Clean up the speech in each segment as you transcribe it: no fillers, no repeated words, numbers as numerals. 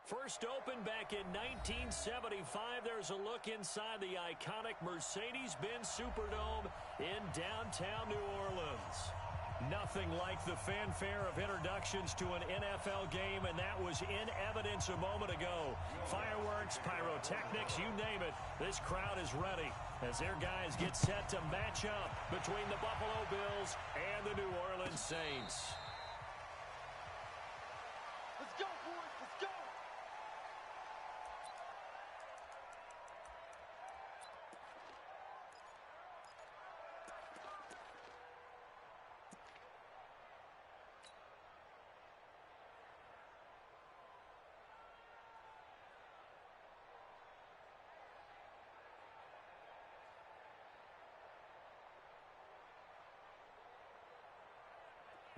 First opened back in 1975. There's a look inside the iconic Mercedes-Benz Superdome in downtown New Orleans. Nothing like the fanfare of introductions to an NFL game, and that was in evidence a moment ago. Fireworks, pyrotechnics, you name it. This crowd is ready as their guys get set to match up between the Buffalo Bills and the New Orleans Saints. Let's go, boys. Let's go.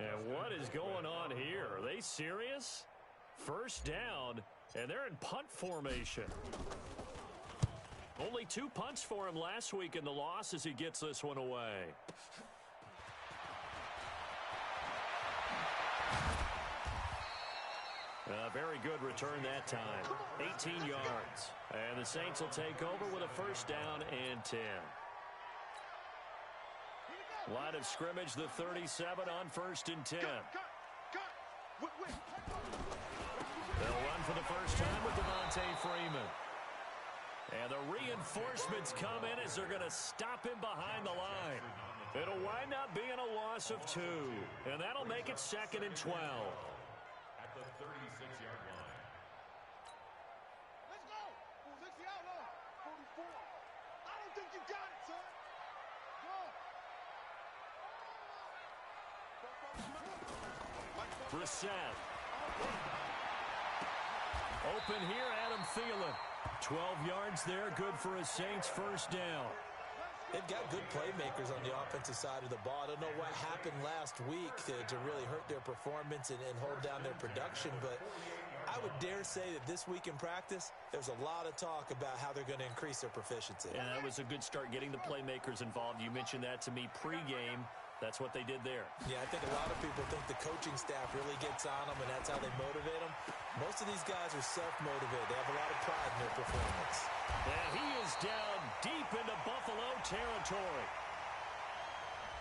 And what is going on here? Are they serious? First down, and they're in punt formation. Only 2 punts for him last week in the loss as he gets this one away. A very good return that time. 18 yards. And the Saints will take over with a first down and 10. Line of scrimmage, the 37 on first and 10. They'll run for the first time with Devontae Freeman. And the reinforcements come in as they're going to stop him behind the line. It'll wind up being a loss of 2. And that'll make it 2nd and 12. At the 36-yard line. Let's go. Who's the outlaw? 44. I don't think you got it, son. Brissett. Open here, Adam Thielen. 12 yards there, good for a Saints first down. They've got good playmakers on the offensive side of the ball. I don't know what happened last week to really hurt their performance and hold down their production, but I would dare say that this week in practice, there's a lot of talk about how they're going to increase their proficiency. And that was a good start getting the playmakers involved. You mentioned that to me pregame. That's what they did there. Yeah, I think a lot of people think the coaching staff really gets on them, and that's how they motivate them. Most of these guys are self-motivated. They have a lot of pride in their performance. And he is down deep into Buffalo territory.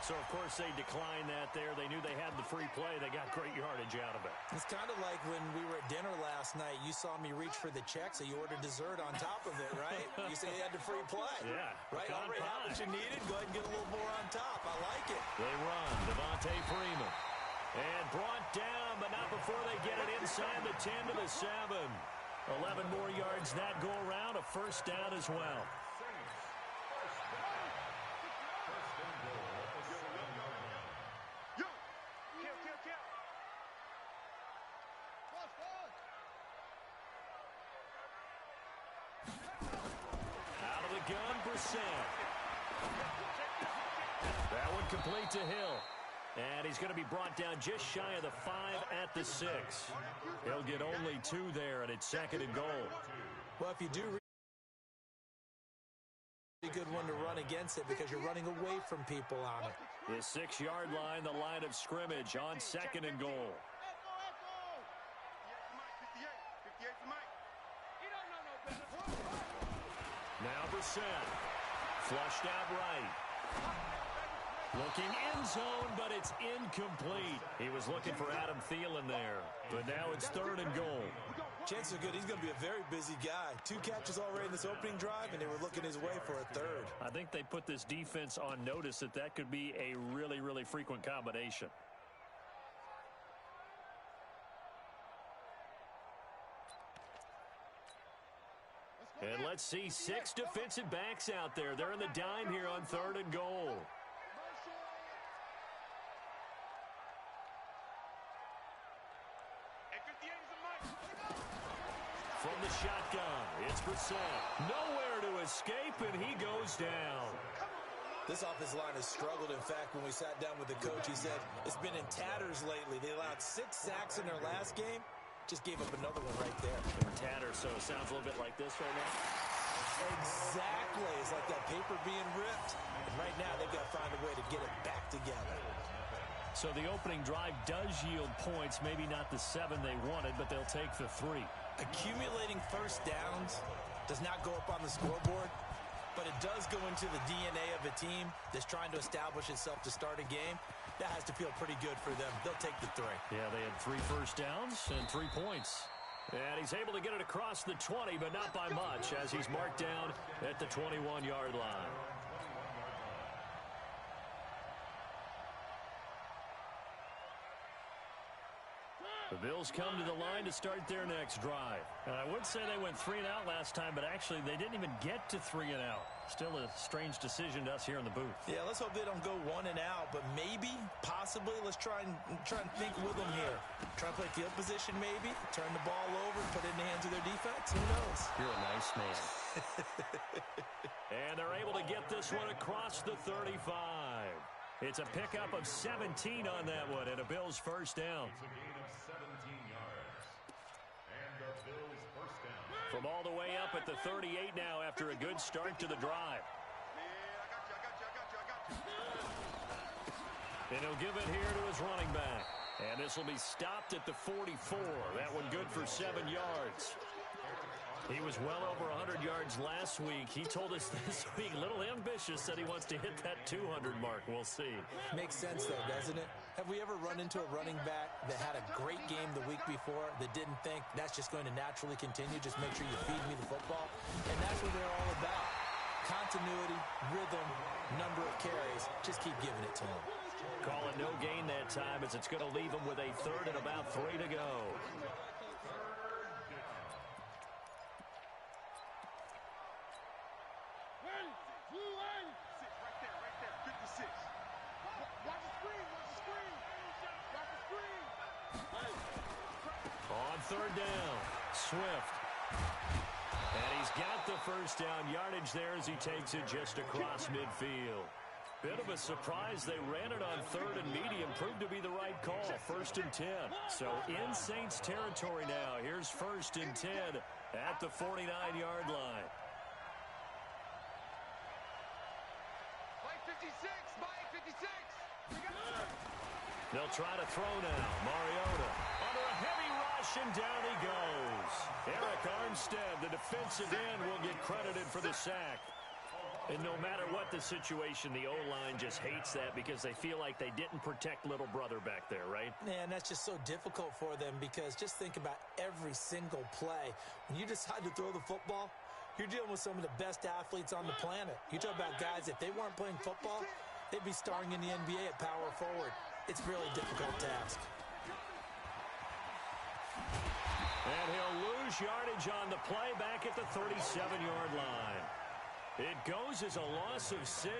So, of course, they declined that there. They knew they had the free play. They got great yardage out of it. It's kind of like when we were at dinner last night. You saw me reach for the check, so you ordered dessert on top of it, right? You say you had the free play. Yeah. Right? Already had what you needed. Go ahead and get a little more on top. I like it. They run. Devontae Freeman. And brought down, but not before they get it inside the 10 to the 7. 11 more yards that go around. A first down as well. Out of the gun, Brissett. That one complete to Hill. And he's going to be brought down just shy of the 5 at the 6. He'll get only 2 there, and it's 2nd and goal. Well, if you do a good one to run against it because you're running away from people on it. The 6-yard line, the line of scrimmage on 2nd and goal. Now Brissett. Flushed out right. Looking end zone, but it's incomplete. He was looking for Adam Thielen there. But now it's 3rd and goal. Chances are good he's going to be a very busy guy. 2 catches already in this opening drive, and they were looking his way for a 3rd. I think they put this defense on notice that that could be a really, really frequent combination. And let's see 6 defensive backs out there. They're in the dime here on 3rd and goal. From the shotgun, it's Brissett. Nowhere to escape, and he goes down. This offensive line has struggled. In fact, when we sat down with the coach, he said it's been in tatters lately. They allowed 6 sacks in their last game. Just gave up another one right there. In tatters, so it sounds a little bit like this right now. Exactly. It's like that paper being ripped. And right now, they've got to find a way to get it back together. So the opening drive does yield points, maybe not the 7 they wanted, but they'll take the 3. Accumulating first downs does not go up on the scoreboard, but it does go into the DNA of a team that's trying to establish itself to start a game. That has to feel pretty good for them. They'll take the 3. Yeah, they had 3 first downs and 3 points. And he's able to get it across the 20, but not by much, as he's marked down at the 21-yard line. The Bills come to the line to start their next drive. And I would say they went 3 and out last time, but actually they didn't even get to 3 and out. Still a strange decision to us here in the booth. Yeah, let's hope they don't go 1 and out, but maybe, possibly, let's try and think with them here. Try to play field position maybe, turn the ball over, put it in the hands of their defense. Who knows? You're a nice man. And they're able to get this one across the 35. It's a pickup of 17 on that one, and a Bills first down. From all the way up at the 38 now after a good start to the drive. And he'll give it here to his running back. And this will be stopped at the 44. That one good for 7 yards. He was well over 100 yards last week. He told us this week, a little ambitious, said he wants to hit that 200 mark. We'll see. Makes sense, though, doesn't it? Have we ever run into a running back that had a great game the week before that didn't think that's just going to naturally continue? Just make sure you feed me the football. And that's what they're all about. Continuity, rhythm, number of carries. Just keep giving it to him. Call it no gain that time as it's going to leave him with a 3rd and about 3 to go. On 3rd down, Swift. And he's got the first down yardage there as he takes it just across midfield. Bit of a surprise. They ran it on 3rd and medium. Proved to be the right call. 1st and 10. So in Saints territory now. Here's 1st and 10 at the 49-yard line. Mike 56, Mike 56. They'll try to throw now. Mariota under a heavy rush, and down he goes. Eric Armstead, the defensive end, will get credited for the sack. And no matter what the situation, the O-line just hates that because they feel like they didn't protect little brother back there, right? Man, that's just so difficult for them because just think about every single play. When you decide to throw the football, you're dealing with some of the best athletes on the planet. You talk about guys, if they weren't playing football, they'd be starring in the NBA at power forward. It's a really difficult task. And he'll lose yardage on the play back at the 37-yard line. It goes as a loss of 6.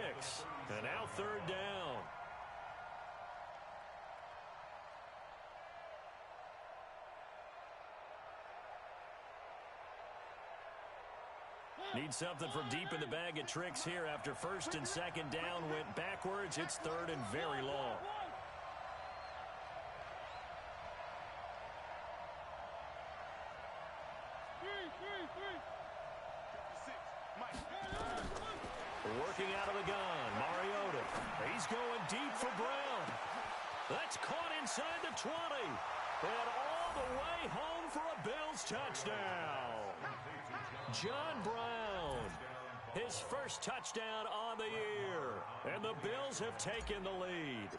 And now 3rd down. Need something from deep in the bag of tricks here after 1st and 2nd down went backwards. It's 3rd and very long. Working out of the gun, Mariota. He's going deep for Brown. That's caught inside the 20. And all the way home for a Bills touchdown. John Brown, his first touchdown on the year. And the Bills have taken the lead.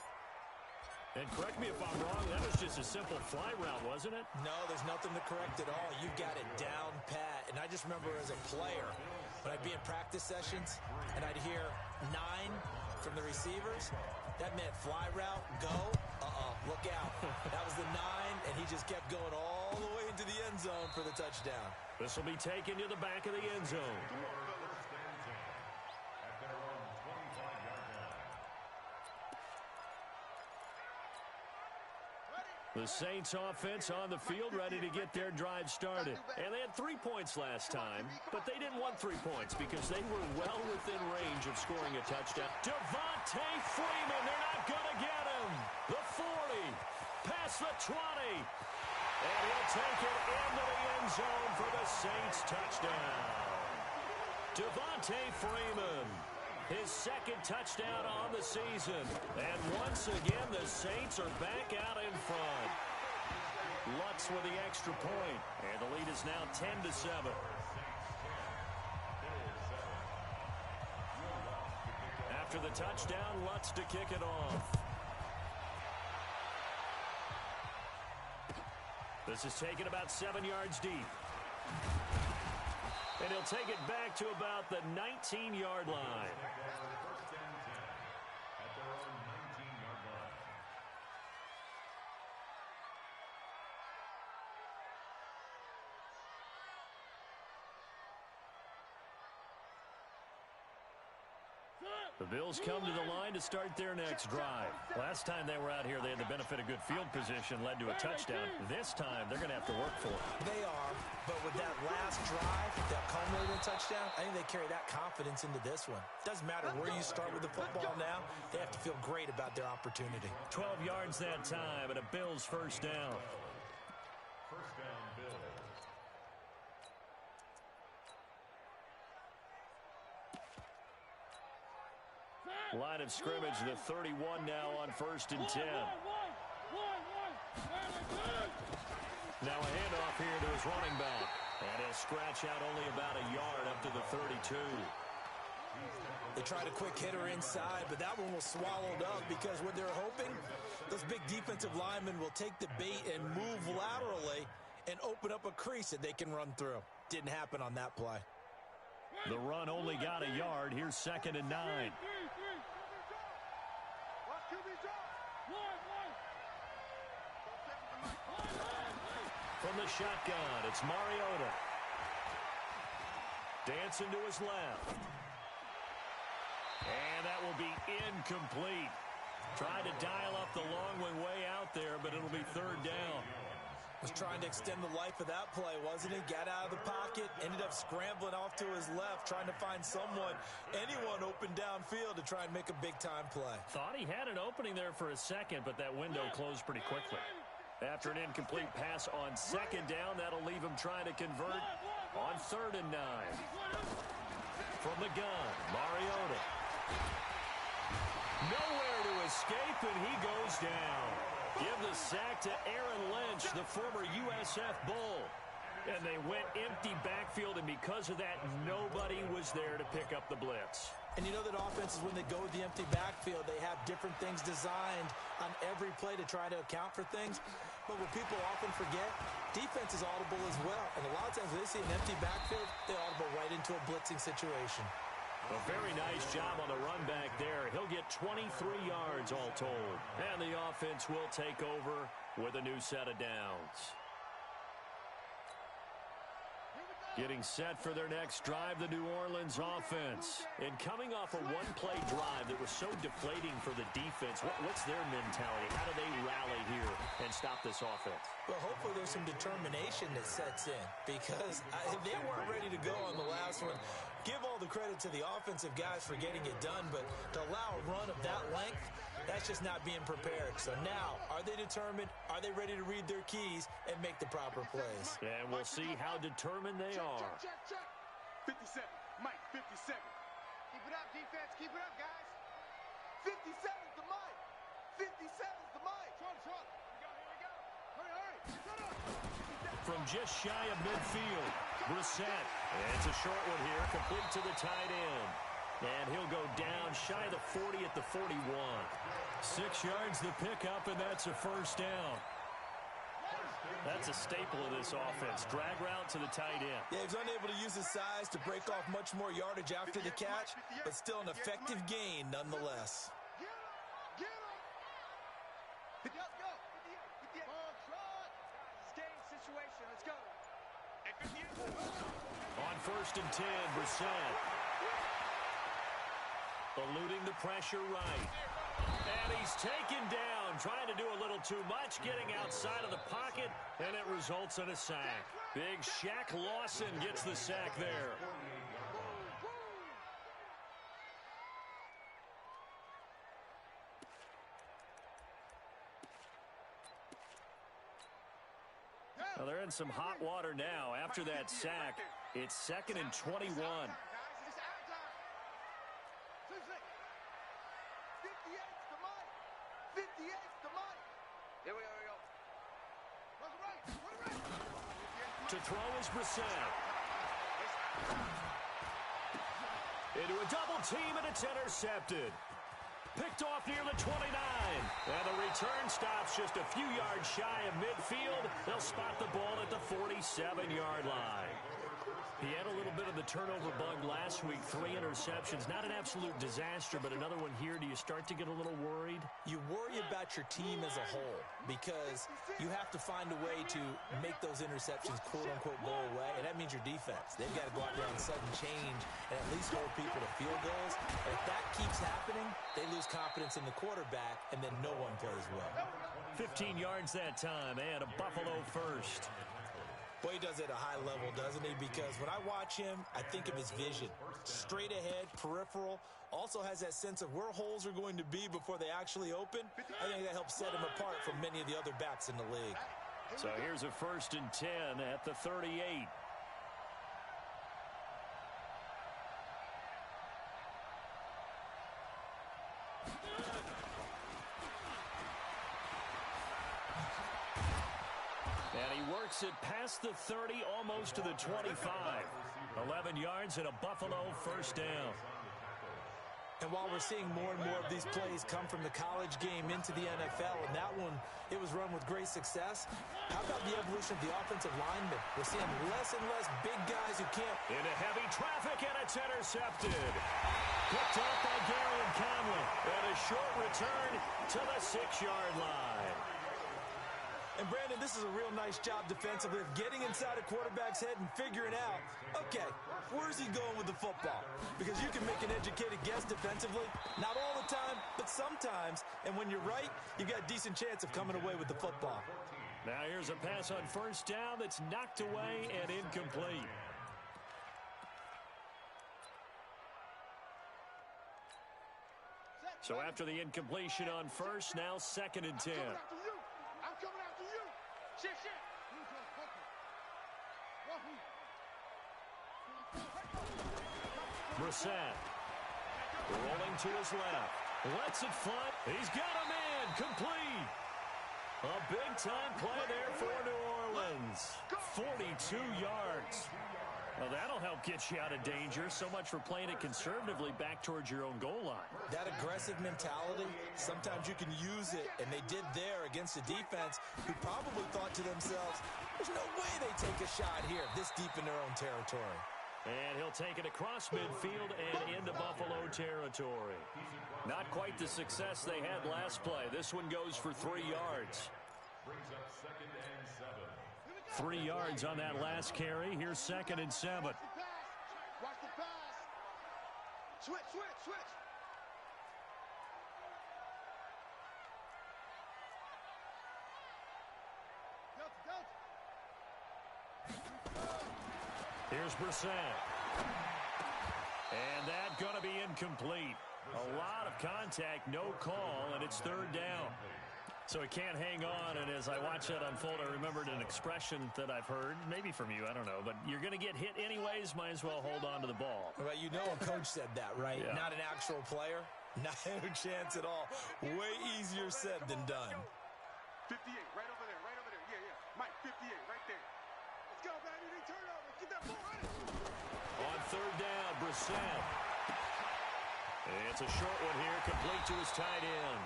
And correct me if I'm wrong, that was just a simple fly route, wasn't it? No, there's nothing to correct at all. You've got it down pat. And I just remember as a player, when I'd be in practice sessions and I'd hear 9 from the receivers, that meant fly route, go, look out. That was the 9, and he just kept going all the way into the end zone for the touchdown. This will be taken to the back of the end zone. The Saints offense on the field ready to get their drive started. And they had 3 points last time, but they didn't want 3 points because they were well within range of scoring a touchdown. Devontae Freeman, they're not going to get him. The 40, past the 20. And he'll take it into the end zone for the Saints touchdown. Devontae Freeman, his 2nd touchdown on the season. And once again, the Saints are back out in front. Lutz with the extra point, and the lead is now 10-7. After the touchdown, Lutz to kick it off. This is taken about 7 yards deep. And he'll take it back to about the 19-yard line. The Bills come to the line to start their next drive. Last time they were out here, they had the benefit of good field position, led to a touchdown. This time, they're going to have to work for it. They are, but with that last drive, that culminating touchdown, I think they carry that confidence into this one. Doesn't matter where you start with the football now, they have to feel great about their opportunity. 12 yards that time, and a Bills first down. First down, Bills. Line of scrimmage, the 31 now on 1st and 10. Now a handoff here to his running back. And he'll scratch out only about a yard up to the 32. They tried a quick hitter inside, but that one was swallowed up because what they're hoping, those big defensive linemen will take the bait and move laterally and open up a crease that they can run through. Didn't happen on that play. The run only got a yard. Here's 2nd and 9. From the shotgun, it's Mariota. Dancing to his left. And that will be incomplete. Tried to dial up the long one way out there, but it'll be 3rd down. Was trying to extend the life of that play, wasn't he? Got out of the pocket, ended up scrambling off to his left, trying to find anyone open downfield to try and make a big-time play. Thought he had an opening there for a second, but that window closed pretty quickly. After an incomplete pass on 2nd down, that'll leave him trying to convert on 3rd and 9. From the gun, Mariota. Nowhere to escape, and he goes down. Give the sack to Aaron Lynch, the former USF Bull. And they went empty backfield, and because of that, nobody was there to pick up the blitz. And you know that offenses, when they go with the empty backfield, they have different things designed on every play to try to account for things. But what people often forget, defense is audible as well. And a lot of times when they see an empty backfield, they audible right into a blitzing situation. A very nice job on the run back there. He'll get 23 yards all told. And the offense will take over with a new set of downs. Getting set for their next drive, the New Orleans offense. And coming off a one-play drive that was so deflating for the defense, what's their mentality? How do they rally here and stop this offense? Well, hopefully there's some determination that sets in because they weren't ready to go on the last one. Give all the credit to the offensive guys for getting it done, but to allow a run of that length, that's just not being prepared. So now, are they determined? Are they ready to read their keys and make the proper plays? And we'll see how determined they are. Check. 57. Mike, 57. Keep it up, defense. Keep it up, guys. 57's the Mike. 57's the Mike. Trot. Here we go. Hurry. Shut up. From just shy of midfield, Brissett. And it's a short one here, complete to the tight end. And he'll go down shy of the 40 at the 41. 6 yards the pickup, and that's a first down. That's a staple of this offense. Drag route to the tight end. Yeah, he's unable to use his size to break off much more yardage after the catch, but still an effective gain nonetheless. Get him. Let's go. 58. Ball trot. Game situation. Let's go. On 1st and 10, Brissett. Eluding the pressure right. And he's taken down, trying to do a little too much, getting outside of the pocket, and it results in a sack. Big Shaq Lawson gets the sack there. Well, they're in some hot water now. After that sack, it's 2nd and 21. Here we go. To throw is Brissett. Into a double team, and it's intercepted. Picked off near the 29. And the return stops just a few yards shy of midfield. They'll spot the ball at the 47-yard line. He had a little bit of the turnover bug last week, 3 interceptions. Not an absolute disaster, but another one here. Do you start to get a little worried? You worry about your team as a whole because you have to find a way to make those interceptions, quote-unquote, go away, and that means your defense. They've got to go out there on sudden change and at least hold people to field goals. And if that keeps happening, they lose confidence in the quarterback, and then no one plays well. 15 yards that time, and a Buffalo first. Boy, he does it at a high level, doesn't he? Because when I watch him, I think of his vision. Straight ahead, peripheral. Also has that sense of where holes are going to be before they actually open. I think that helps set him apart from many of the other backs in the league. So here's a 1st and 10 at the 38. It past the 30, almost to the 25. 11 yards and a Buffalo first down. And while we're seeing more and more of these plays come from the college game into the NFL, and that one, it was run with great success, how about the evolution of the offensive linemen? We're seeing less and less big guys who can't. Into heavy traffic, and it's intercepted. Picked off by Gary and Conley. And a short return to the 6-yard line. And, Brandon, this is a real nice job defensively of getting inside a quarterback's head and figuring out, okay, where's he going with the football? Because you can make an educated guess defensively, not all the time, but sometimes. And when you're right, you've got a decent chance of coming away with the football. Now here's a pass on first down that's knocked away and incomplete. So after the incompletion on first, now 2nd and 10. I'm coming after you. Shit. Brissett rolling to his left. Lets it fly. He's got a man. Complete. A big-time play there for New Orleans. 42 yards. Well, that'll help get you out of danger. So much for playing it conservatively back towards your own goal line. That aggressive mentality, sometimes you can use it, and they did there against a defense who probably thought to themselves, there's no way they take a shot here this deep in their own territory. And he'll take it across midfield and into Buffalo territory. Not quite the success they had last play. This one goes for 3 yards. Brings up 2nd and 7. 3 yards on that last carry. Here's 2nd and 7. Watch the pass. Switch. Here's Brissett. And that's going to be incomplete. A lot of contact, no call, and it's 3rd down. So he can't hang on, and as I watch that unfold, I remembered an expression that I've heard, maybe from you, I don't know, but you're going to get hit anyways, might as well hold on to the ball. Well, you know a coach said that, right? Yeah. Not an actual player. Not a chance at all. Way easier said than done. 58, right over there. Yeah. Mike, 58, right there. Let's go, baby. Turnover. Get that ball right. On 3rd down, Brissett. It's a short one here, complete to his tight end.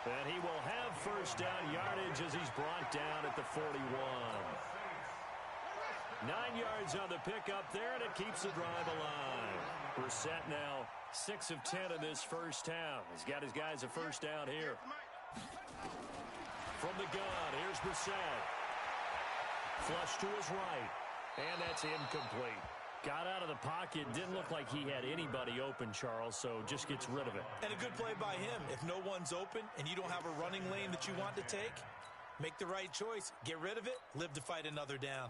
And he will have first down yardage as he's brought down at the 41. 9 yards on the pickup there, and it keeps the drive alive. Brissett now 6 of 10 in this first half. He's got his guys a first down here. From the gun, here's Brissett. Flush to his right, and that's incomplete. Got out of the pocket. Didn't look like he had anybody open, Charles, so just gets rid of it. And a good play by him. If no one's open and you don't have a running lane that you want to take, make the right choice. Get rid of it. Live to fight another down.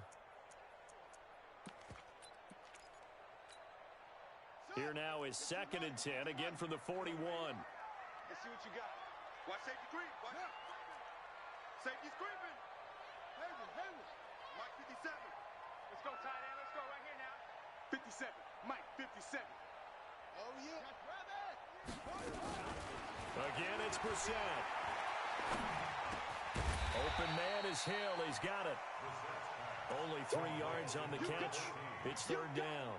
Here now is 2nd and 10, again from the 41. Let's see what you got. Watch safety creep. Watch out. Safety's creeping. Hayward. Mike 57. Let's go, tight end. Let's go right here now. 57. Mike 57. Oh, yeah. Grab it. Again, it's Brissett. Open man is Hill. He's got it. Only 3 yards on the catch. It's third down.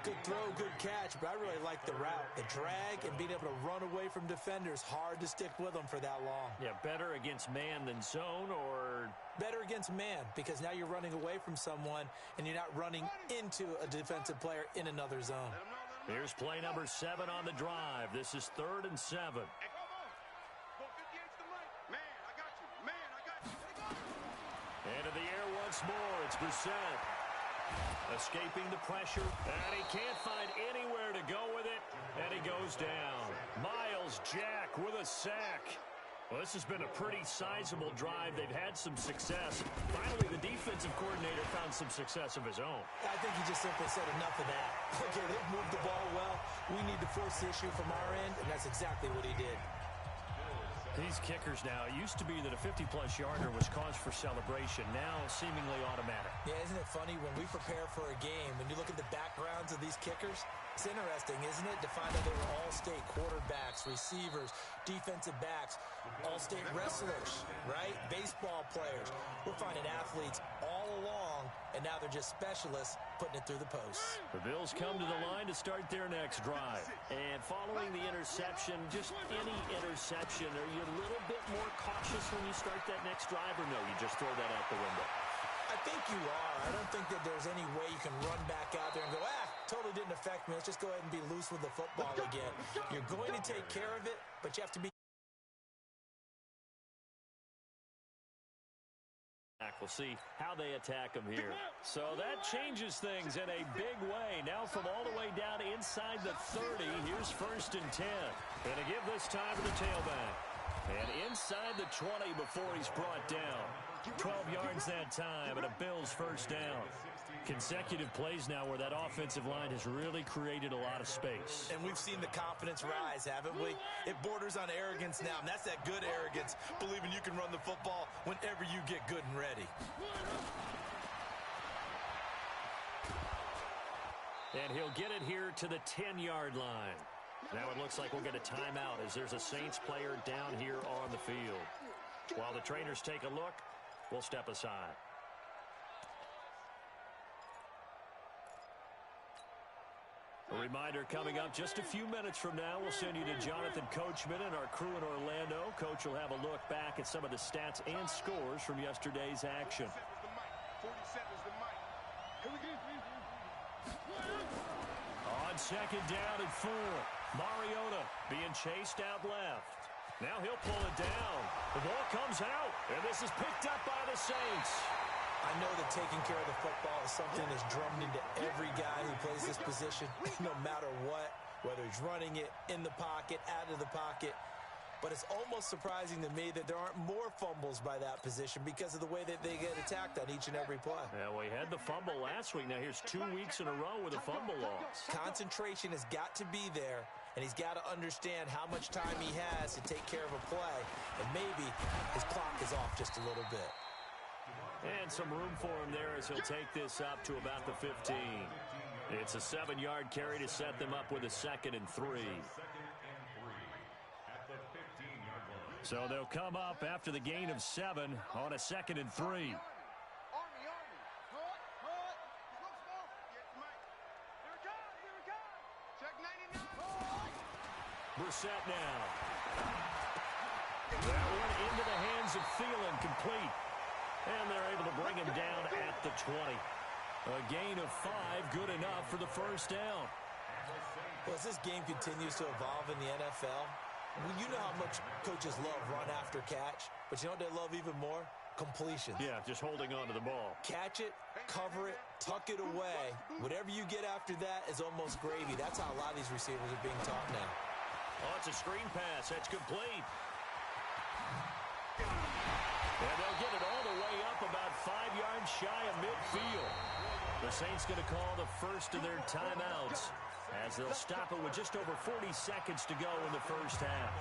Good throw, good catch, but I really like the route. The drag and being able to run away from defenders, hard to stick with them for that long. Yeah, better against man than zone, or? Better against man, because now you're running away from someone and you're not running into a defensive player in another zone. Here's play number 7 on the drive. This is 3rd and 7. Into the air once more. It's Brissett. Escaping the pressure, and he can't find anywhere to go with it, and he goes down. Miles Jack with a sack. Well, this has been a pretty sizable drive. They've had some success. Finally, the defensive coordinator found some success of his own. I think he just simply said enough of that. Okay, they've moved the ball well. We need to force the issue from our end, and that's exactly what he did. These kickers now, it used to be that a 50-plus yarder was cause for celebration. Now, seemingly automatic. Yeah, isn't it funny when we prepare for a game, when you look at the backgrounds of these kickers, it's interesting, isn't it, to find out they were all-state quarterbacks, receivers, defensive backs, all-state wrestlers, right? Baseball players. We're finding athletes all along, and now they're just specialists putting it through the posts. The Bills come to the line to start their next drive. And following the interception, just any interception, are you a little bit more cautious when you start that next drive, or no, you just throw that out the window? I think you are. I don't think that there's any way you can run back out there and go, totally didn't affect me. Let's just go ahead and be loose with the football again. You're going to take care of it, but you have to be. We'll see how they attack them here. So that changes things in a big way. Now from all the way down inside the 30, here's 1st and 10. And to give this time to the tailback. And inside the 20 before he's brought down. 12 yards that time, and a Bills first down. Consecutive plays now where that offensive line has really created a lot of space. And we've seen the confidence rise, haven't we? It borders on arrogance now, and that's that good arrogance, believing you can run the football whenever you get good and ready. And he'll get it here to the 10-yard line. Now it looks like we'll get a timeout as there's a Saints player down here on the field. While the trainers take a look, we'll step aside. A reminder coming up just a few minutes from now, we'll send you to Jonathan Coachman and our crew in Orlando. Coach will have a look back at some of the stats and scores from yesterday's action. On 2nd down and 4, Mariota being chased out left. Now he'll pull it down. The ball comes out, and this is picked up by the Saints. I know that taking care of the football is something that's drummed into every guy who plays this position, no matter what, whether he's running it, in the pocket, out of the pocket. But it's almost surprising to me that there aren't more fumbles by that position because of the way that they get attacked on each and every play. Yeah, we had the fumble last week. Now here's 2 weeks in a row with a fumble loss. Concentration has got to be there, and he's got to understand how much time he has to take care of a play, and maybe his clock is off just a little bit. And some room for him there as he'll take this up to about the 15. It's a 7-yard carry to set them up with a 2nd and 3. So they'll come up after the gain of 7 on a 2nd and 3. Brissett now. That one into the hands of Thielen, complete. And they're able to bring him down at the 20. A gain of 5, good enough for the first down. Well, as this game continues to evolve in the NFL, you know how much coaches love run after catch, but you know what they love even more? Completions. Yeah, just holding on to the ball. Catch it, cover it, tuck it away. Whatever you get after that is almost gravy. That's how a lot of these receivers are being taught now. Oh, it's a screen pass. That's complete. And they'll get it all the way up about 5 yards shy of midfield. The Saints going to call the first of their timeouts as they'll stop it with just over 40 seconds to go in the first half.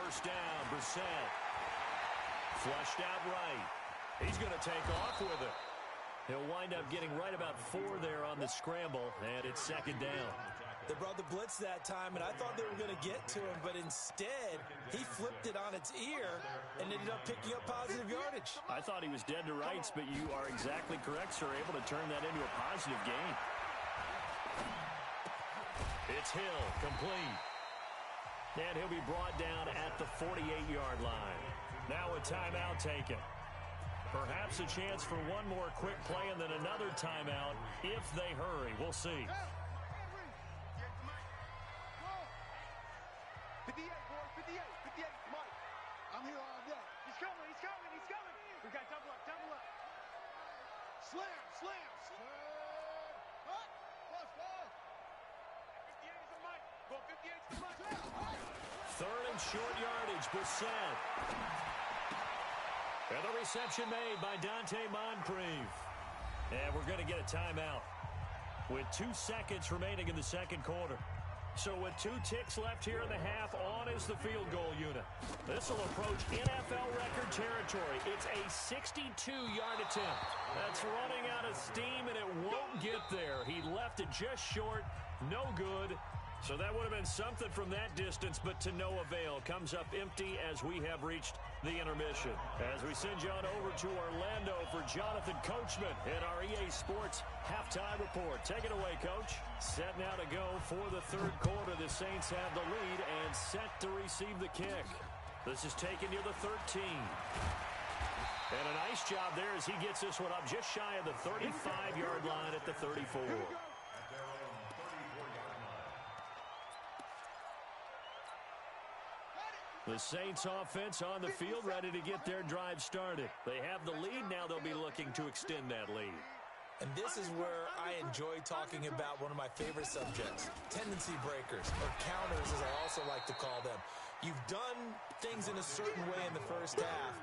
First down, Brissett. Flushed out right. He's going to take off with it. He'll wind up getting right about 4 there on the scramble, and it's second down. They brought the blitz that time, and I thought they were going to get to him, but instead, he flipped it on its ear and ended up picking up positive yardage. I thought he was dead to rights, but you are exactly correct, sir, able to turn that into a positive gain. It's Hill, complete. And he'll be brought down at the 48-yard line. Now a timeout taken. Perhaps a chance for one more quick play and then another timeout if they hurry. We'll see. 58, boys, 58, 58, Mike. I'm here all day. He's coming, he's coming, he's coming. We got double up, double up. Slam, slam, slam. What? Let's go. 58 is the Mike. Go 58 is the Mike. Third and short yardage, Brissett. And the reception made by Dante Moncrief. And we're going to get a timeout with 2 seconds remaining in the second quarter. So with 2 ticks left here in the half, on is the field goal unit. This will approach NFL record territory. It's a 62-yard attempt. That's running out of steam, and it won't get there. He left it just short. No good. So that would have been something from that distance, but to no avail. Comes up empty as we have reached the intermission. As we send you on over to Orlando for Jonathan Coachman in our EA Sports halftime report. Take it away, Coach. Set now to go for the third quarter. The Saints have the lead and set to receive the kick. This is taken near the 13. And a nice job there as he gets this one up just shy of the 35-yard line at the 34. The Saints offense on the field ready to get their drive started. They have the lead. Now they'll be looking to extend that lead. And this is where I enjoy talking about one of my favorite subjects, tendency breakers, or counters as I also like to call them. You've done things in a certain way in the first half,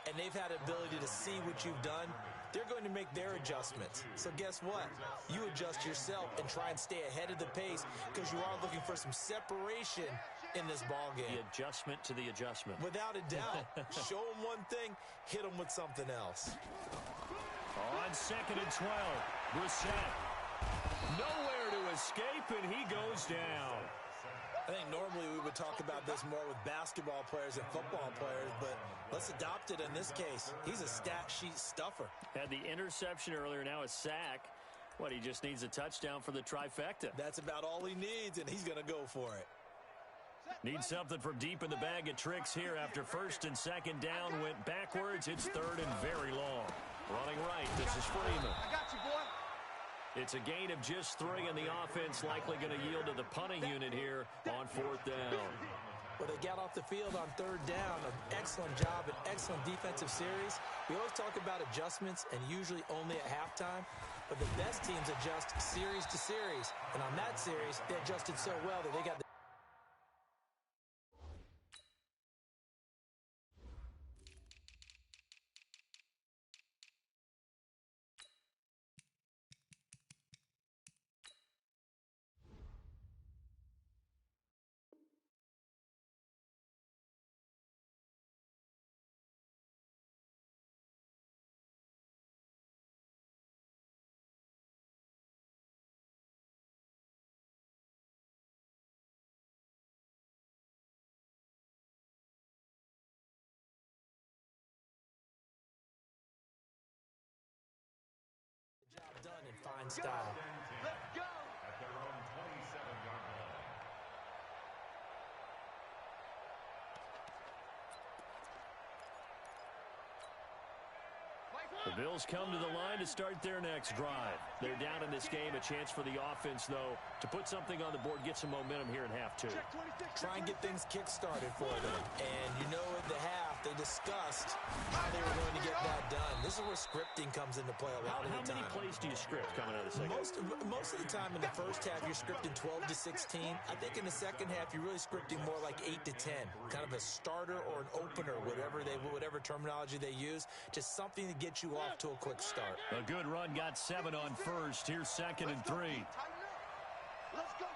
and they've had the ability to see what you've done. They're going to make their adjustments. So guess what? You adjust yourself and try and stay ahead of the pace because you are looking for some separation in this ball game. The adjustment to the adjustment. Without a doubt. Show them one thing, hit them with something else. On 2nd and 12, Brissett. Nowhere to escape, and he goes down. I think normally we would talk about this more with basketball players and football players, but let's adopt it in this case. He's a stat sheet stuffer. Had the interception earlier, now a sack. What, he just needs a touchdown for the trifecta. That's about all he needs, and he's going to go for it. Needs something from deep in the bag of tricks here after 1st and 2nd down. Went backwards. It's 3rd and very long. Running right. This is Freeman. I got you, boy. It's a gain of just 3, and the offense likely going to yield to the punting unit here on 4th down. Well, they got off the field on 3rd down. An excellent job, an excellent defensive series. We always talk about adjustments, and usually only at halftime. But the best teams adjust series to series. And on that series, they adjusted so well that they got the job done in fine style. Let's go. At their own 27-yard line. The Bills come to the line to start their next drive. They're down in this game. A chance for the offense, though, to put something on the board, get some momentum here in half 2. Try and get things kick-started for them. And you know at the half, they discussed how they were going to get that done. This is where scripting comes into play a lot of the time. How many plays do you script coming out of the second? Most of the time in the first half, you're scripting 12 to 16. I think in the second half, you're really scripting more like 8 to 10. Kind of a starter or an opener, whatever terminology they use. Just something to get you off to a quick start. A good run, got 7 on 1st. Here's 2nd and 3. Let's go,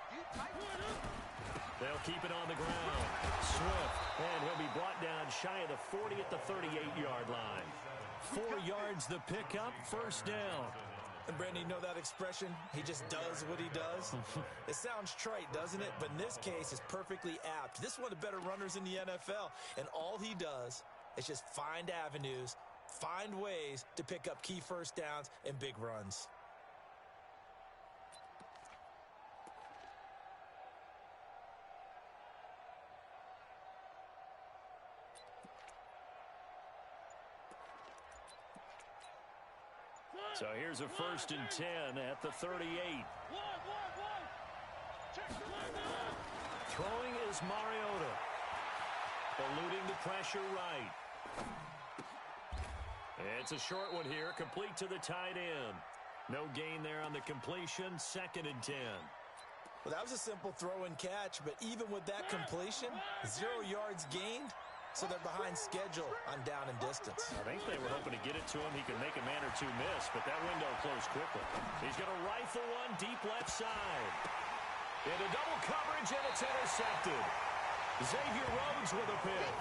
They'll keep it on the ground. Swift, and he'll be brought down shy of the 40 at the 38-yard line. 4 yards the pickup, first down. And Brandon, you know that expression? He just does what he does. It sounds trite, doesn't it? But in this case, it's perfectly apt. This is one of the better runners in the NFL. And all he does is just find avenues, find ways to pick up key first downs and big runs. So here's a 1st and 10 at the 38. Throwing is Mariota. Eluding the pressure right. It's a short one here, complete to the tight end. No gain there on the completion, 2nd and 10. Well, that was a simple throw and catch, but even with that completion, 0 yards gained. So they're behind schedule on down and distance. I think they were hoping to get it to him. He could make a man or two miss, but that window closed quickly. He's going to rifle one deep left side. Into double coverage, and it's intercepted. Xavier Rhodes with a pick.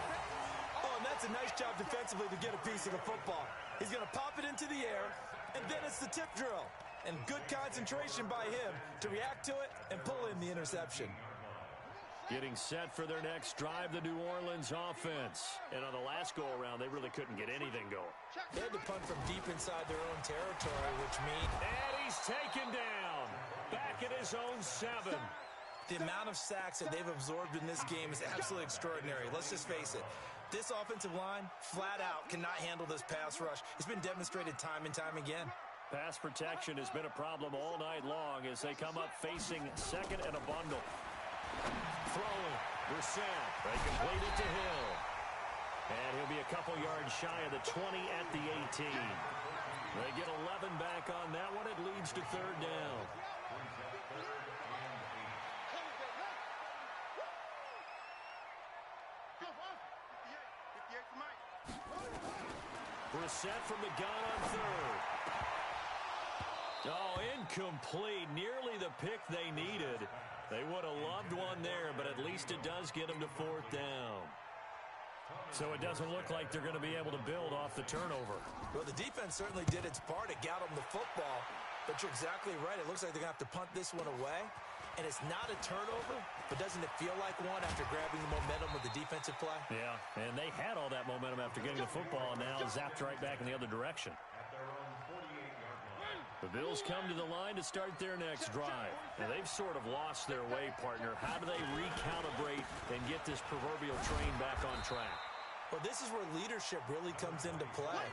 Oh, and that's a nice job defensively to get a piece of the football. He's going to pop it into the air, and then it's the tip drill. And good concentration by him to react to it and pull in the interception. Getting set for their next drive, the New Orleans offense. And on the last go-around, they really couldn't get anything going. They had to punt from deep inside their own territory, which means... And he's taken down. Back at his own 7. The amount of sacks that they've absorbed in this game is absolutely extraordinary. Let's just face it. This offensive line, flat out, cannot handle this pass rush. It's been demonstrated time and time again. Pass protection has been a problem all night long as they come up facing 2nd and a bundle. Throwing, Brissett. They complete it to Hill. And he'll be a couple yards shy of the 20 at the 18. They get 11 back on that one. It leads to 3rd down. Brissett from the gun on 3rd. Oh, incomplete. Nearly the pick they needed. They would have loved one there, but at least it does get them to 4th down. So it doesn't look like they're going to be able to build off the turnover. Well, the defense certainly did its part. It got them the football. But you're exactly right. It looks like they're going to have to punt this one away. And it's not a turnover, but doesn't it feel like one after grabbing the momentum with the defensive play? Yeah, and they had all that momentum after getting the football, and now zapped right back in the other direction. The Bills come to the line to start their next drive. And they've sort of lost their way, partner. How do they recalibrate and get this proverbial train back on track? Well, this is where leadership really comes into play.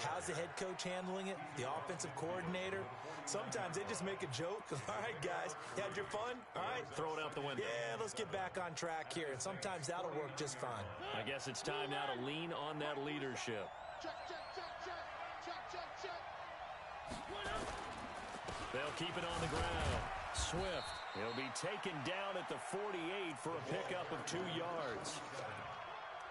How's the head coach handling it? The offensive coordinator? Sometimes they just make a joke. All right, guys, you had your fun? All right. Throw it out the window. Yeah, let's get back on track here. And sometimes that'll work just fine. I guess it's time now to lean on that leadership. Check, check, check, check. Check, check, check. They'll keep it on the ground. Swift. He'll be taken down at the 48 for a pickup of 2 yards.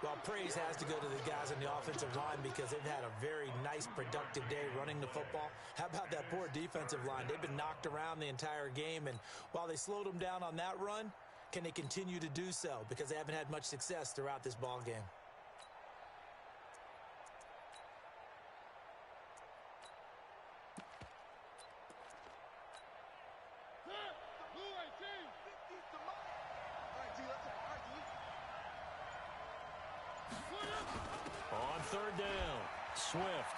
Well, praise has to go to the guys on the offensive line because they've had a very nice, productive day running the football. How about that poor defensive line? They've been knocked around the entire game, and while they slowed them down on that run, can they continue to do so? Because they haven't had much success throughout this ball game. On 3rd down, Swift.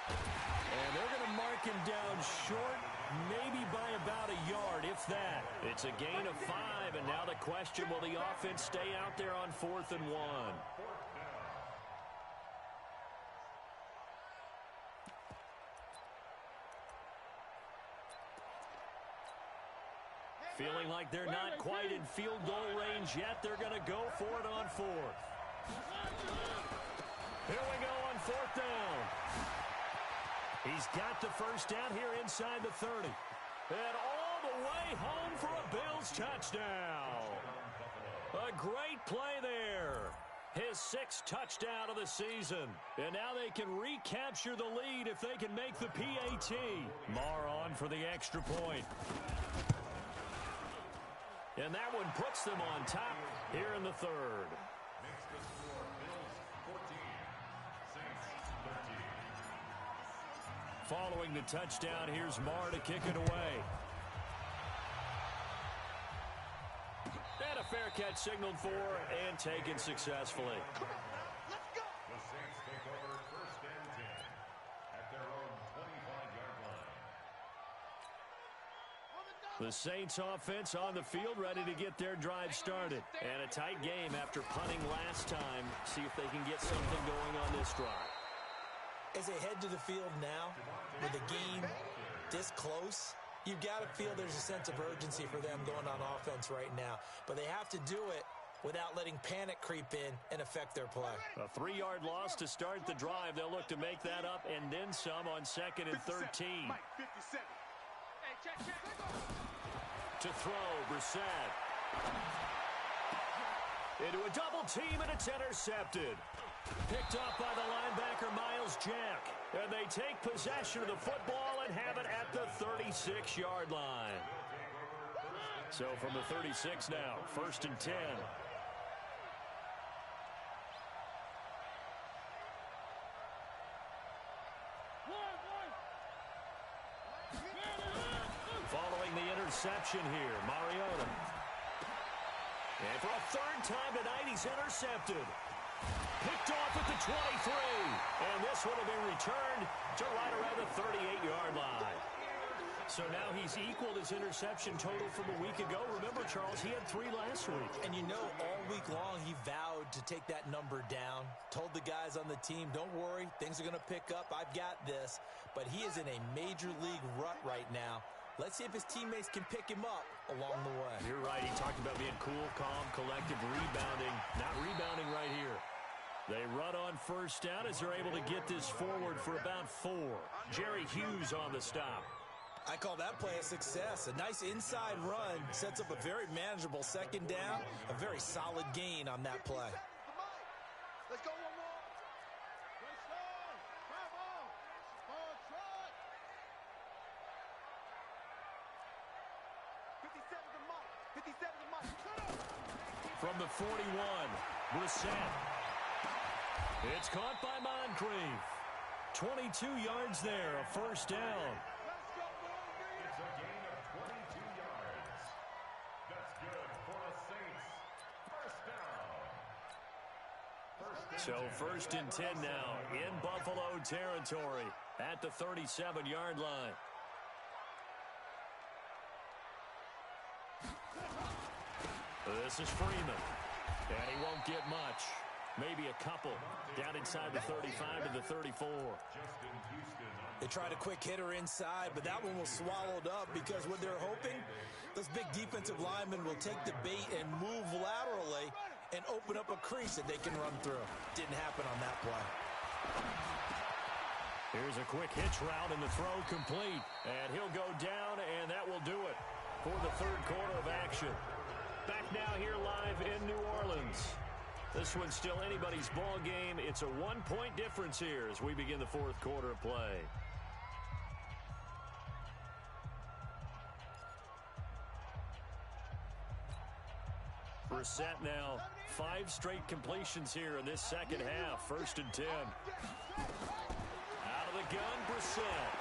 And they're going to mark him down short, maybe by about a yard, if that. It's a gain of 5, and now the question, will the offense stay out there on 4th and 1? Feeling like they're not quite in field goal range yet, they're going to go for it on 4th. Here we go on 4th down. He's got the first down here inside the 30. And all the way home for a Bills touchdown. A great play there. His 6th touchdown of the season. And now they can recapture the lead if they can make the PAT. Marr on for the extra point. And that one puts them on top here in the third. Makes the score Bills 14, Saints 13. Following the touchdown, here's Marr to kick it away. And a fair catch signaled for and taken successfully. The Saints take over 1st and 10 at their own 25-yard line. The Saints offense on the field ready to get their drive started. And a tight game after punting last time. See if they can get something going on this drive. As they head to the field now, with the game this close, you've got to feel there's a sense of urgency for them going on offense right now. But they have to do it without letting panic creep in and affect their play. A 3-yard loss to start the drive. They'll look to make that up and then some on 2nd and 13. Mike, 57. Hey, check. To throw, Brissett. Into a double team, and it's intercepted. Picked up by the linebacker, Miles Jack. And they take possession of the football and have it at the 36-yard line. So from the 36 now, 1st and 10. Following the interception here, Mariota. And for a 3rd time tonight, he's intercepted. Picked off at the 23. And this one will be returned to right around the 38-yard line. So now he's equaled his interception total from a week ago. Remember, Charles, he had 3 last week. And you know, all week long, he vowed to take that number down. Told the guys on the team, don't worry, things are going to pick up. I've got this. But he is in a major league rut right now. Let's see if his teammates can pick him up along the way. You're right. He talked about being cool, calm, collective, rebounding. Not rebounding right here. They run on 1st down as they're able to get this forward for about 4. Jerry Hughes on the stop. I call that play a success. A nice inside run sets up a very manageable 2nd down. A very solid gain on that play. Let's go one more. Great start. Bravo. Ball truck. 57 to Mike. 57 to Mike. From the 41, Brissett. It's caught by Moncrief. 22 yards there, a 1st down. It's a gain of 22 yards. That's good for the Saints. 1st down. So 1st and 10 now in Buffalo territory at the 37-yard line. This is Freeman, and he won't get much. Maybe a couple down inside the 35 to the 34. They tried a quick hitter inside, but that one was swallowed up because what they're hoping, those big defensive linemen will take the bait and move laterally and open up a crease that they can run through. Didn't happen on that play. Here's a quick hitch route and the throw complete. And he'll go down, and that will do it for the 3rd quarter of action. Back now here live in New Orleans. This one's still anybody's ball game. It's a 1-point difference here as we begin the 4th quarter of play. Brissett now 5 straight completions here in this 2nd half. 1st and 10. Out of the gun, Brissett.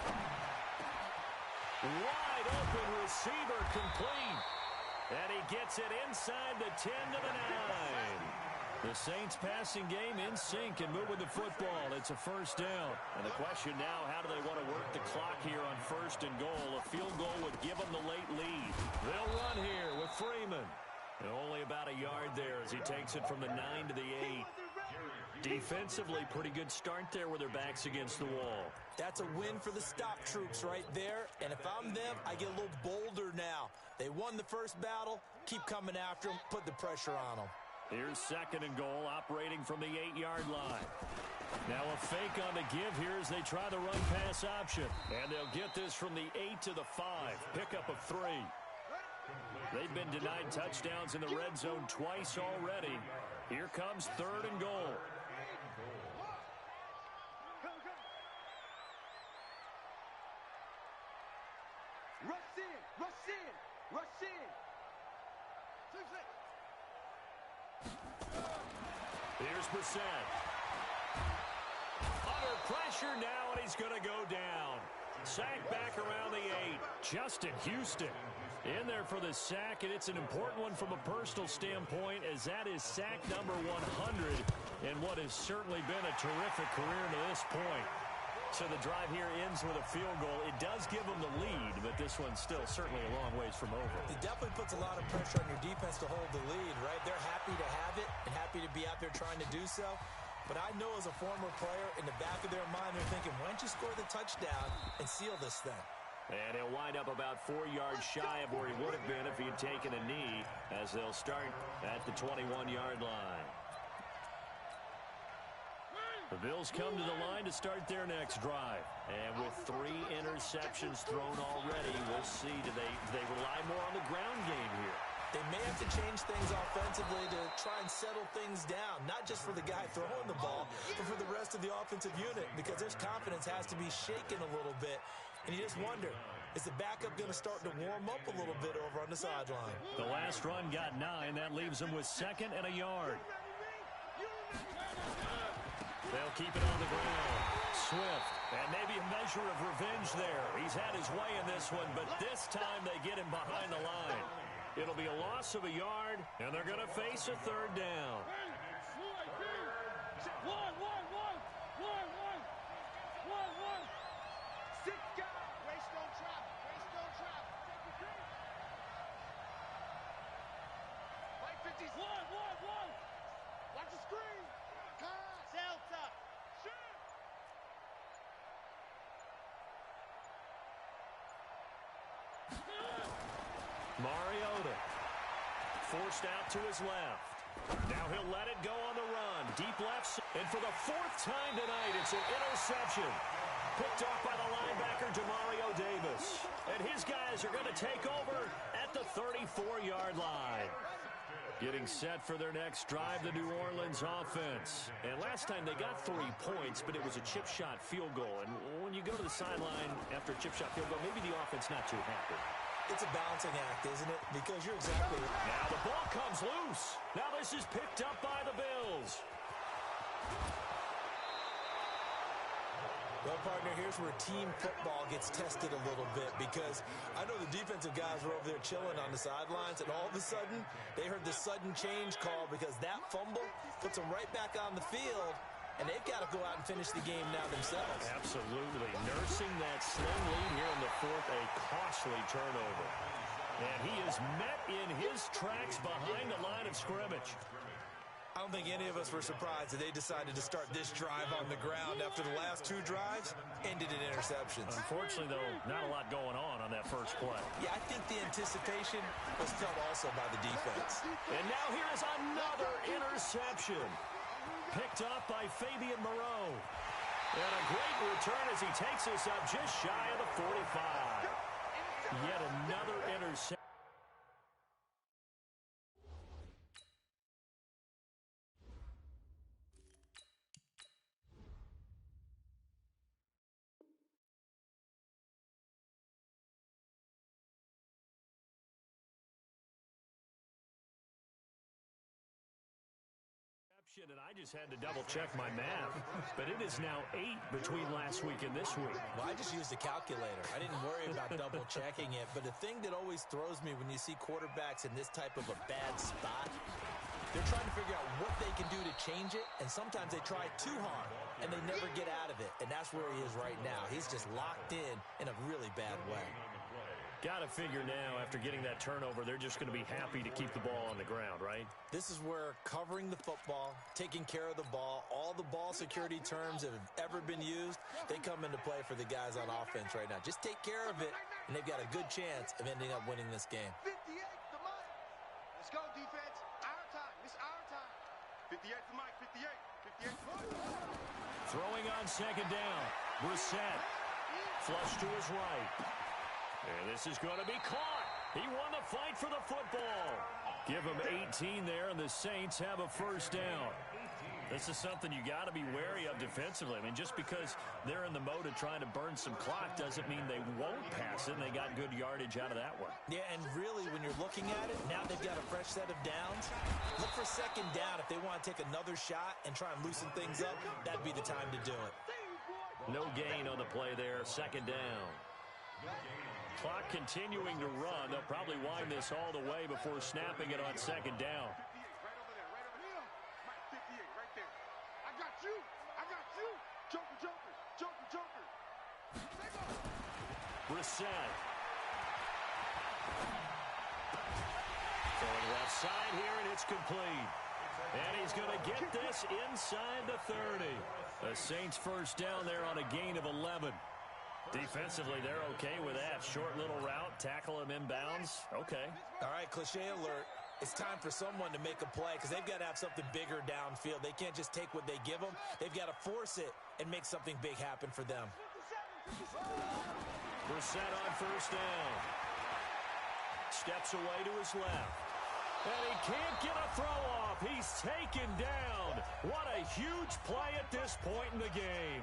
Wide open receiver complete. And he gets it inside the 10 to the 9. The Saints passing game in sync and moving the football. It's a 1st down. And the question now, how do they want to work the clock here on 1st and goal? A field goal would give them the late lead. They'll run here with Freeman. And only about a yard there as he takes it from the 9 to the 8. Defensively, pretty good start there with their backs against the wall. That's a win for the stop troops right there. And if I'm them, I get a little bolder now. They won the 1st battle. Keep coming after them. Put the pressure on them. Here's 2nd and goal, operating from the 8-yard line. Now a fake on the give here as they try the run-pass option. And they'll get this from the 8 to the 5. Pickup of 3. They've been denied touchdowns in the red zone twice already. Here comes 3rd and goal. Rush in. Rush in. Rush in. Here's Brissett. Under pressure now, and he's going to go down. Sack back around the 8. Justin Houston in there for the sack, and it's an important one from a personal standpoint, as that is sack number 100 in what has certainly been a terrific career to this point. So the drive here ends with a field goal. It does give them the lead, but this one's still certainly a long ways from over. It definitely puts a lot of pressure on your defense to hold the lead, right? They're happy to have it and happy to be out there trying to do so. But I know as a former player, in the back of their mind, they're thinking, why don't you score the touchdown and seal this thing? And he'll wind up about 4 yards shy of where he would have been if he had taken a knee, as they'll start at the 21-yard line. The Bills come to the line to start their next drive. And with 3 interceptions thrown already, we'll see, do they rely more on the ground game here? They may have to change things offensively to try and settle things down, not just for the guy throwing the ball, but for the rest of the offensive unit, because their confidence has to be shaken a little bit. And you just wonder, is the backup going to start to warm up a little bit over on the sideline? The last run got 9. That leaves them with 2nd and a yard. They'll keep it on the ground. Swift, and maybe a measure of revenge there. He's had his way in this one, but this time they get him behind the line. It'll be a loss of a yard, and they're going to face a 3rd down. Watch the screen. Delta. Mariota forced out to his left. Now he'll let it go on the run. Deep left. And for the 4th time tonight, it's an interception. Picked off by the linebacker, Demario Davis. And his guys are going to take over at the 34-yard line. Getting set for their next drive, the New Orleans offense. And last time they got 3 points, but it was a chip shot field goal. And when you go to the sideline after a chip shot field goal, maybe the offense not too happy. It's a balancing act, isn't it? Because you're exactly right. Now the ball comes loose. Now this is picked up by the Bills. Well, partner, here's where team football gets tested a little bit, because I know the defensive guys were over there chilling on the sidelines, and all of a sudden, they heard the sudden change call because that fumble puts them right back on the field, and they've got to go out and finish the game now themselves. Absolutely. Nursing that slim lead here in the 4th, a costly turnover. And he is met in his tracks behind the line of scrimmage. I don't think any of us were surprised that they decided to start this drive on the ground after the last 2 drives ended in interceptions. Unfortunately, though, not a lot going on that first play. Yeah, I think the anticipation was felt also by the defense. And now here is another interception. Picked up by Fabian Moreau. And a great return as he takes us up just shy of the 45. Yet another interception. And I just had to double-check my math, but it is now 8 between last week and this week. Well, I just used a calculator. I didn't worry about double-checking it, but the thing that always throws me when you see quarterbacks in this type of a bad spot, they're trying to figure out what they can do to change it, and sometimes they try too hard, and they never get out of it, and that's where he is right now. He's just locked in a really bad way. Got to figure now, after getting that turnover, they're just going to be happy to keep the ball on the ground, right? This is where covering the football, taking care of the ball, all the ball security terms that have ever been used, they come into play for the guys on offense right now. Just take care of it, and they've got a good chance of ending up winning this game. 58 to Mike. Let's go, defense. Our time. It's our time. 58 to Mike. 58. 58 to Mike. Throwing on 2nd down. Brissett. Flush to his right. And this is going to be caught. He won the fight for the football. Give him 18 there, and the Saints have a 1st down. This is something you got to be wary of defensively. I mean, just because they're in the mode of trying to burn some clock doesn't mean they won't pass it, and they got good yardage out of that one. Yeah, and really, when you're looking at it, now they've got a fresh set of downs. Look for second down. If they want to take another shot and try and loosen things up, that'd be the time to do it. No gain on the play there, second down. Clock continuing to run. They'll probably wind this all the way before snapping it on second down. Brissett. Throwing left side here, and it's complete. And he's going to get this inside the 30. The Saints first down there on a gain of 11. Defensively, they're okay with that. Short little route, tackle him inbounds. Okay. All right, cliche alert. It's time for someone to make a play because they've got to have something bigger downfield. They can't just take what they give them. They've got to force it and make something big happen for them. Brissett on first down. Steps away to his left. And he can't get a throw off. He's taken down. What a huge play at this point in the game.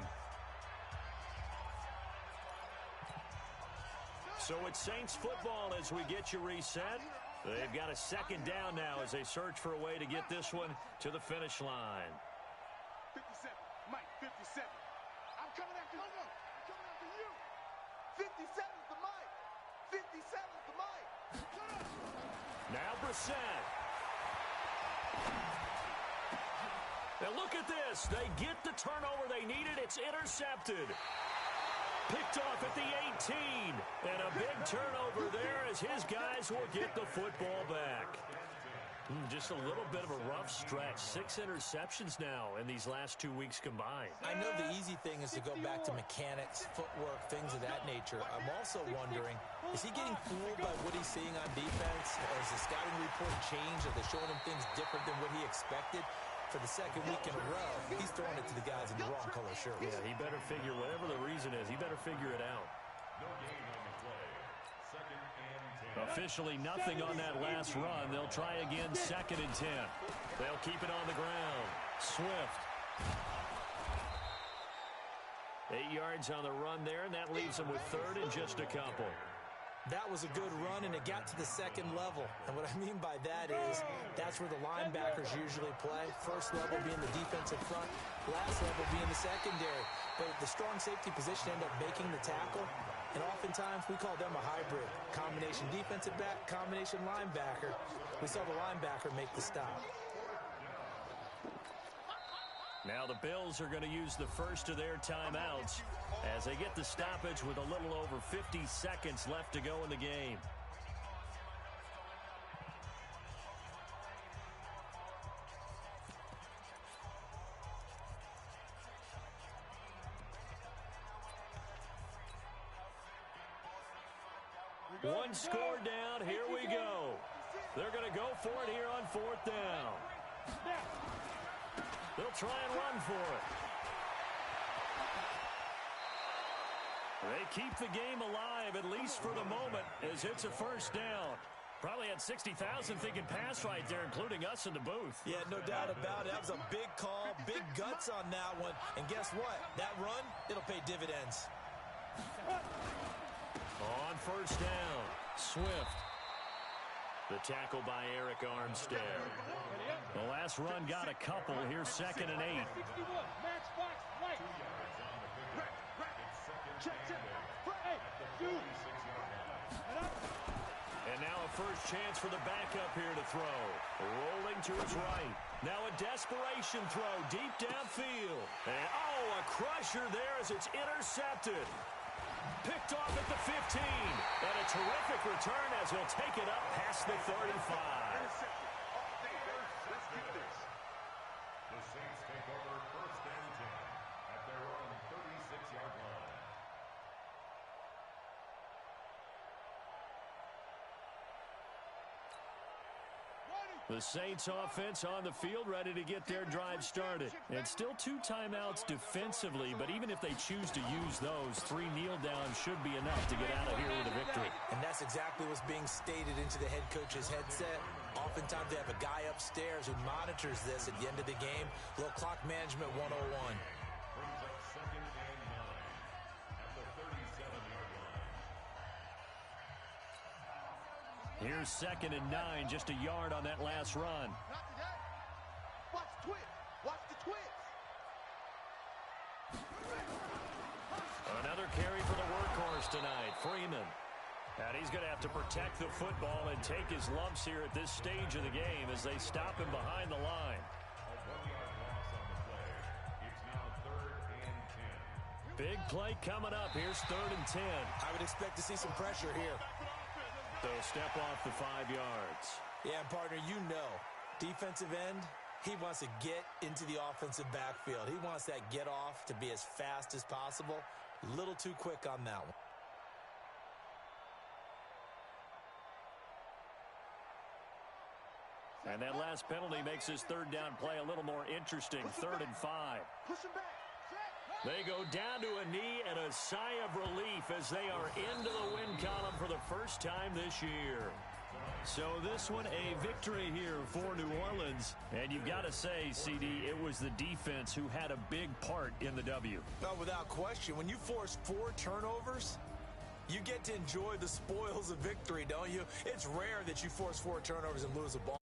So it's Saints football as we get you reset. They've got a second down now as they search for a way to get this one to the finish line. 57, Mike, 57. I'm coming after you. I'm coming after you. 57's the Mike. 57's the Mike. Now Brissett. And look at this. They get the turnover they needed. It's intercepted. Picked off at the 18. And a big turnover there as his guys will get the football back. Just a little bit of a rough stretch. 6 interceptions now in these last 2 weeks combined. I know the easy thing is to go back to mechanics, footwork, things of that nature. I'm also wondering, is he getting fooled by what he's seeing on defense? Has the scouting report changed? Are they showing him things different than what he expected? For the second week in a row, he's throwing it to the guys in the wrong color shirts. Yeah, he better figure, whatever the reason is, he better figure it out. No gain on the play. Second and 10. Officially nothing on that last run. They'll try again, second and 10. They'll keep it on the ground. Swift. 8 yards on the run there, and that leaves them with third and just a couple. That was a good run, and it got to the second level. And what I mean by that is that's where the linebackers usually play. First level being the defensive front, last level being the secondary. But the strong safety position ended up making the tackle, and oftentimes we call them a hybrid. Combination defensive back, combination linebacker. We saw the linebacker make the stop. Now the Bills are going to use the first of their timeouts as they get the stoppage with a little over 50 seconds left to go in the game. One score down. Here we go. They're going to go for it here on fourth down. They'll try and run for it. They keep the game alive, at least for the moment, as it's a first down. Probably had 60,000 thinking pass right there, including us in the booth. Yeah, no doubt about it. That was a big call, big guts on that one. And guess what? That run, it'll pay dividends. On first down, Swift. The tackle by Eric Armstead. The last run got a couple. Here's second and 8. And now a first chance for the backup here to throw. Rolling to his right. Now a desperation throw deep downfield. And a crusher there as it's intercepted. Picked off at the 15. And a terrific return as he'll take it up past the 35. Let's get this. The Saints take over first and 10 at their own 36-yard line. The Saints offense on the field, ready to get their drive started. And still 2 timeouts defensively, but even if they choose to use those, 3 kneel downs should be enough to get out of here with a victory. And that's exactly what's being stated into the head coach's headset. Oftentimes they have a guy upstairs who monitors this at the end of the game. A little clock management 101. Brings up 2nd and 9 at the 37-yard line. Here's 2nd and 9, just a yard on that last run. Not today. Watch the twist. Watch the twist. Another carry for the workhorse tonight, Freeman. And he's going to have to protect the football and take his lumps here at this stage of the game as they stop him behind the line. A 1-yard loss on the play. It's now 3rd and 10. Big play coming up. Here's 3rd and 10. I would expect to see some pressure here. They'll step off the 5 yards. Yeah, and partner, you know, defensive end, he wants to get into the offensive backfield. He wants that get off to be as fast as possible. A little too quick on that one. And that last penalty makes his 3rd down play a little more interesting. 3rd and 5. Push him back. They go down to a knee and a sigh of relief as they are into the win column for the first time this year. So this one a victory here for New Orleans. And you've got to say, CD, it was the defense who had a big part in the W. Oh, without question. When you force 4 turnovers, you get to enjoy the spoils of victory, don't you? It's rare that you force 4 turnovers and lose a ball.